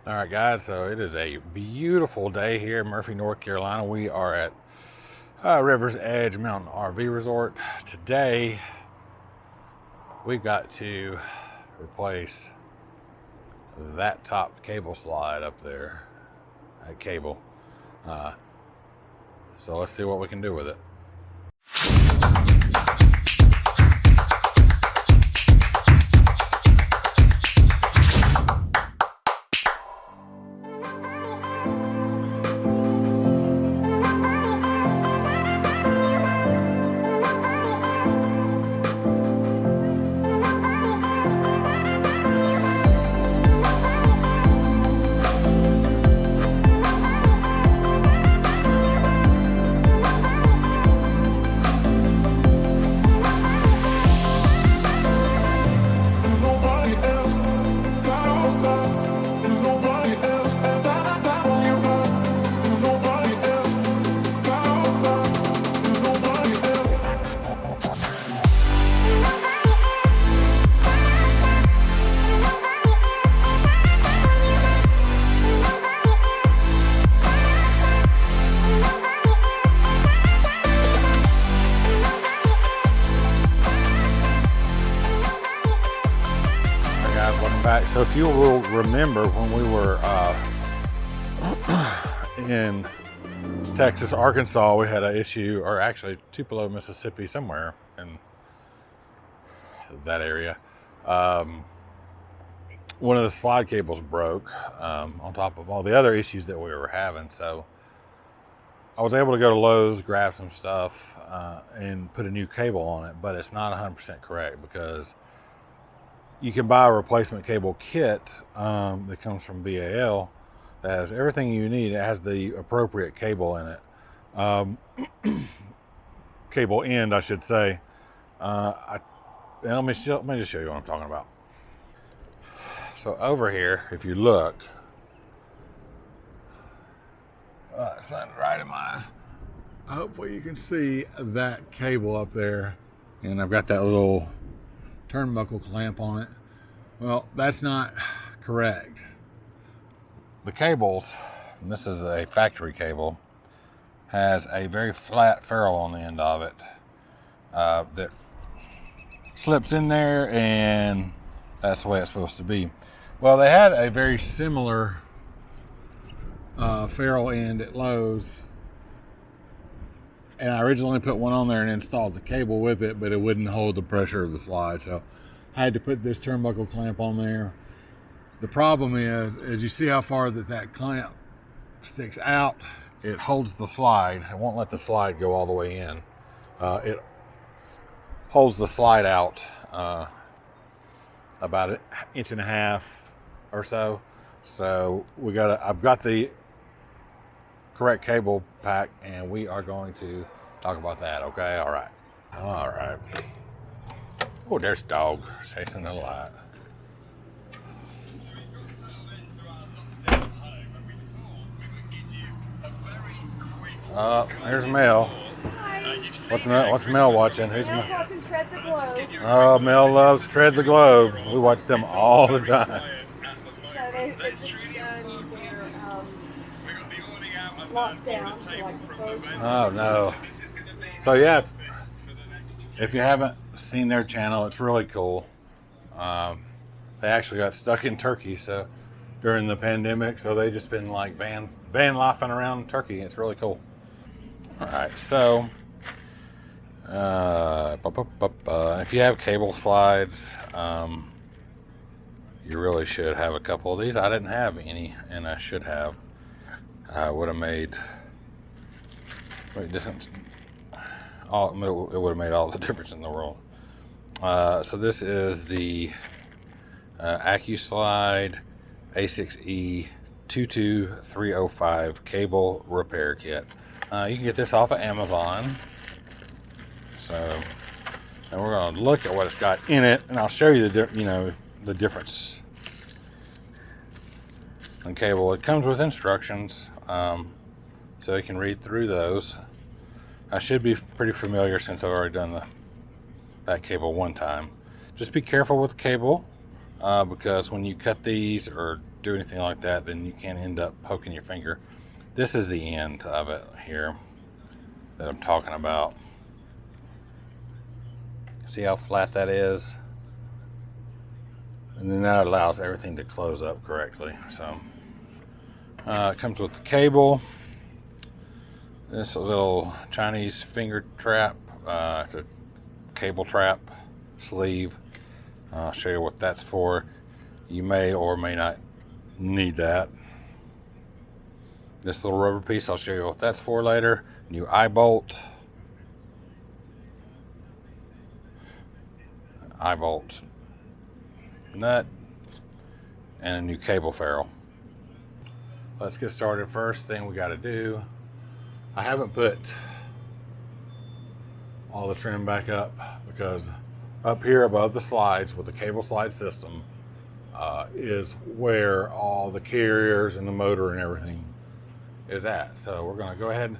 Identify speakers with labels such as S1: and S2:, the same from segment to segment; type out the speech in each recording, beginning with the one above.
S1: All right, guys, so it is a beautiful day here in Murphy, North Carolina. We are at River's Edge Mountain RV Resort. Today, we've got to replace that top cable slide up there, that cable. So let's see what we can do with it. Back. So if you will remember when we were in Texas, Arkansas, we had an issue, or actually Tupelo, Mississippi, somewhere in that area. One of the slide cables broke on top of all the other issues that we were having. So I was able to go to Lowe's, grab some stuff, and put a new cable on it, but it's not 100% correct because you can buy a replacement cable kit that comes from BAL that has everything you need. It has the appropriate cable in it. Cable end, I should say. Let me just show you what I'm talking about. So over here, if you look, it's not right in my eyes. Hopefully you can see that cable up there. And I've got that little turnbuckle clamp on it. Well, that's not correct. The cables, and this is a factory cable, has a very flat ferrule on the end of it that slips in there, and that's the way it's supposed to be. Well, they had a very similar ferrule end at Lowe's, and I originally put one on there and installed the cable with it, but it wouldn't hold the pressure of the slide, so I had to put this turnbuckle clamp on there. The problem is you see how far that clamp sticks out. It holds the slide. It won't let the slide go all the way in. It holds the slide out about an inch and a half or so. So I've got the correct cable pack, and we are going to talk about that. Okay, all right. Oh, there's dog chasing the light. Here's Mel.
S2: Hi.
S1: What's Mel watching?
S2: Mel's watching Tread the Globe.
S1: Oh, Mel loves Tread the Globe. We watch them all the time.
S2: So they've just done their lockdown for like the first.
S1: Oh no. So yeah, if you haven't seen their channel, it's really cool. They actually got stuck in Turkey during the pandemic, so they just been like van lifing around Turkey. It's really cool. All right, so if you have cable slides, you really should have a couple of these. I didn't have any, and I should have. Would have made difference. It would have made all the difference in the world. So this is the AccuSlide A6E 22305 cable repair kit. You can get this off of Amazon. So, and we're going to look at what it's got in it, and I'll show you the difference in cable. It comes with instructions, so you can read through those. I should be pretty familiar since I've already done that cable one time. Just be careful with the cable because when you cut these or do anything like that, then you can end up poking your finger. This is the end of it here that I'm talking about. See how flat that is? And then that allows everything to close up correctly. So it comes with the cable. This little Chinese finger trap. It's a cable trap sleeve. I'll show you what that's for. You may or may not need that. This little rubber piece, I'll show you what that's for later. New eye bolt. Eye bolt nut. And a new cable ferrule. Let's get started. First thing we got to do, I haven't put all the trim back up because up here above the slides with the cable slide system is where all the carriers and the motor and everything is at. So we're going to go ahead.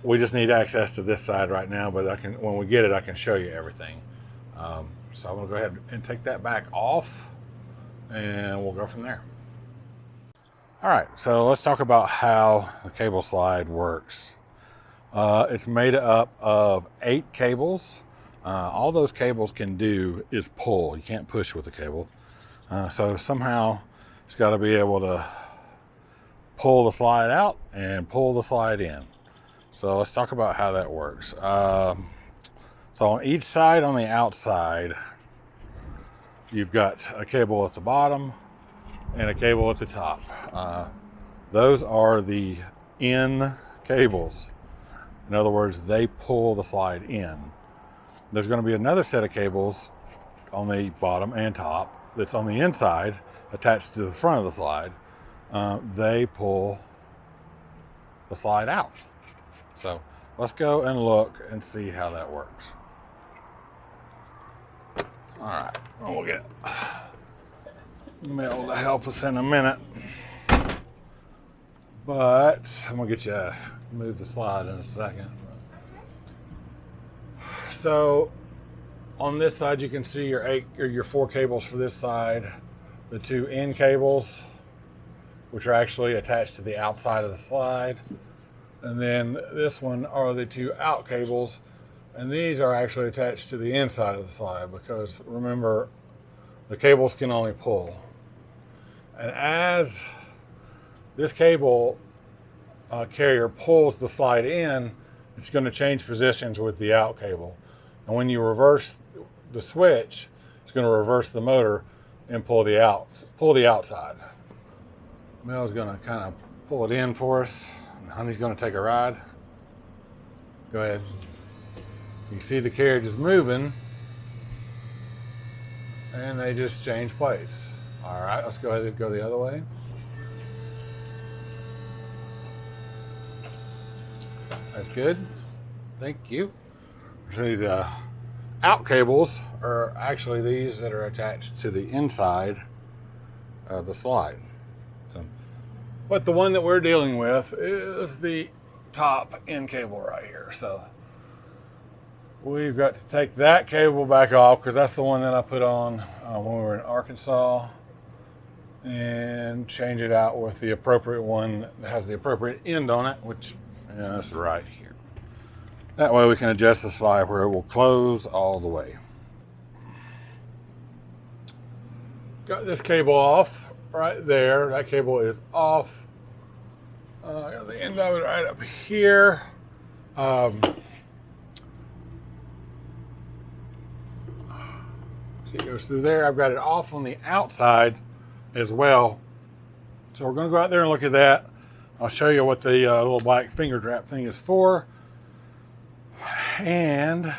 S1: We just need access to this side right now, but when we get it, I can show you everything. So I'm going to go ahead and take that back off and we'll go from there. All right, so let's talk about how the cable slide works. It's made up of 8 cables. All those cables can do is pull. You can't push with the cable. So somehow it's got to be able to pull the slide out and pull the slide in. So let's talk about how that works. So on each side, on the outside, you've got a cable at the bottom and a cable at the top. Those are the in cables. In other words, they pull the slide in. There's going to be another set of cables on the bottom and top that's on the inside attached to the front of the slide. They pull the slide out. So let's go and look and see how that works. All right, we'll get Mel to help us in a minute, but I'm gonna get you move the slide in a second. So on this side, you can see your 4 cables for this side, the 2 in cables, which are actually attached to the outside of the slide, and then this one are the 2 out cables, and these are actually attached to the inside of the slide because remember, the cables can only pull. And as this cable carrier pulls the slide in, it's going to change positions with the out cable. And when you reverse the switch, it's going to reverse the motor and pull the outside. Mel's going to kind of pull it in for us. And Honey's going to take a ride. Go ahead. You see the carriage is moving, and they just change place. All right, let's go ahead and go the other way. That's good. Thank you. See, the out cables are actually these that are attached to the inside of the slide. So, but the one that we're dealing with is the top end cable right here. So we've got to take that cable back off because that's the one that I put on when we were in Arkansas, and change it out with the appropriate one that has the appropriate end on it, which is right here. That way we can adjust the slide where it will close all the way. Got this cable off right there. That cable is off. Got the end of it right up here. See, it goes through there. I've got it off on the outside as well. So we're going to go out there and look at that. I'll show you what the little black finger trap thing is for. And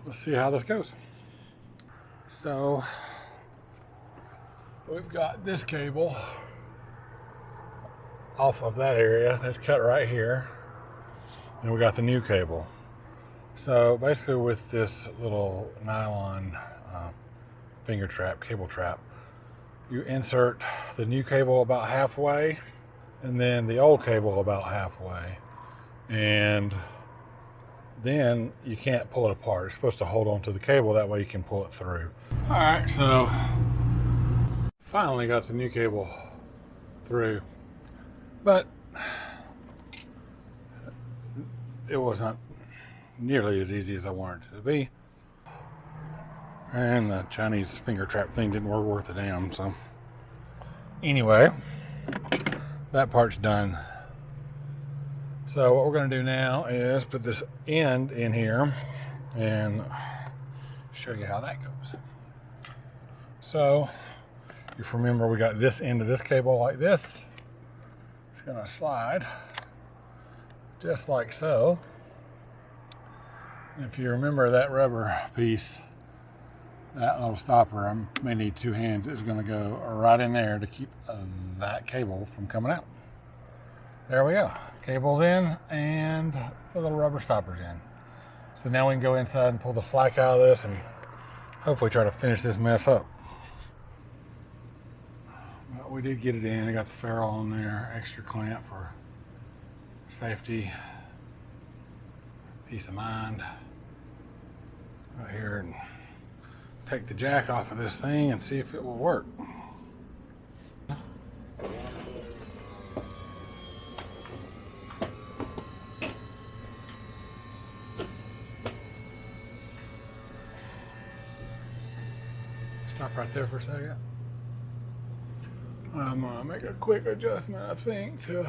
S1: let's see how this goes. So we've got this cable off of that area. It's cut right here. And we got the new cable. So basically with this little nylon finger trap, cable trap, you insert the new cable about halfway and then the old cable about halfway. And then you can't pull it apart. You're supposed to hold on to the cable, that way you can pull it through. All right, so Finally got the new cable through, but it wasn't nearly as easy as I wanted it to be. And the Chinese finger trap thing didn't work worth a damn, so anyway, that part's done. So what we're going to do now is put this end in here and show you how that goes. So if you remember, we got this end of this cable like this. It's going to slide just like so. And if you remember that rubber piece, that little stopper, I may need two hands, is going to go right in there to keep that cable from coming out. There we go. Cable's in and the little rubber stopper's in. So now we can go inside and pull the slack out of this and hopefully try to finish this mess up. But we did get it in. I got the ferrule on there, extra clamp for safety, peace of mind. Right here, and take the jack off of this thing and see if it will work. Stop right there for a second. I'm gonna make a quick adjustment, I think, to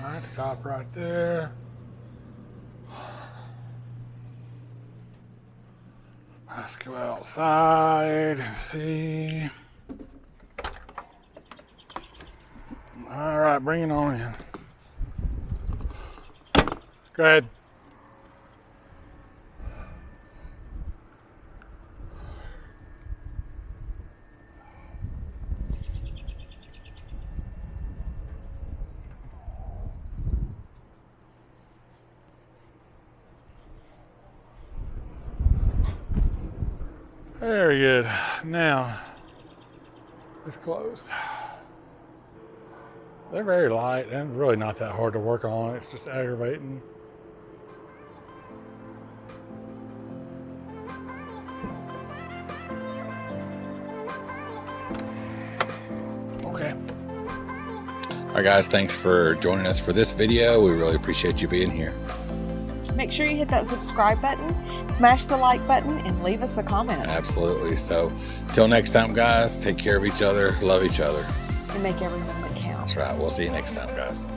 S1: all right, stop right there. Let's go outside and see. All right, bring it on in. Go ahead. Very good. Now, it's closed. They're very light and really not that hard to work on. It's just aggravating. Okay.
S3: All right, guys, thanks for joining us for this video. We really appreciate you being here.
S2: Make sure you hit that subscribe button, smash the like button, and leave us a comment.
S3: Absolutely. So, till next time, guys, take care of each other, love each other.
S2: And make every moment count.
S3: That's right. We'll see you next time, guys.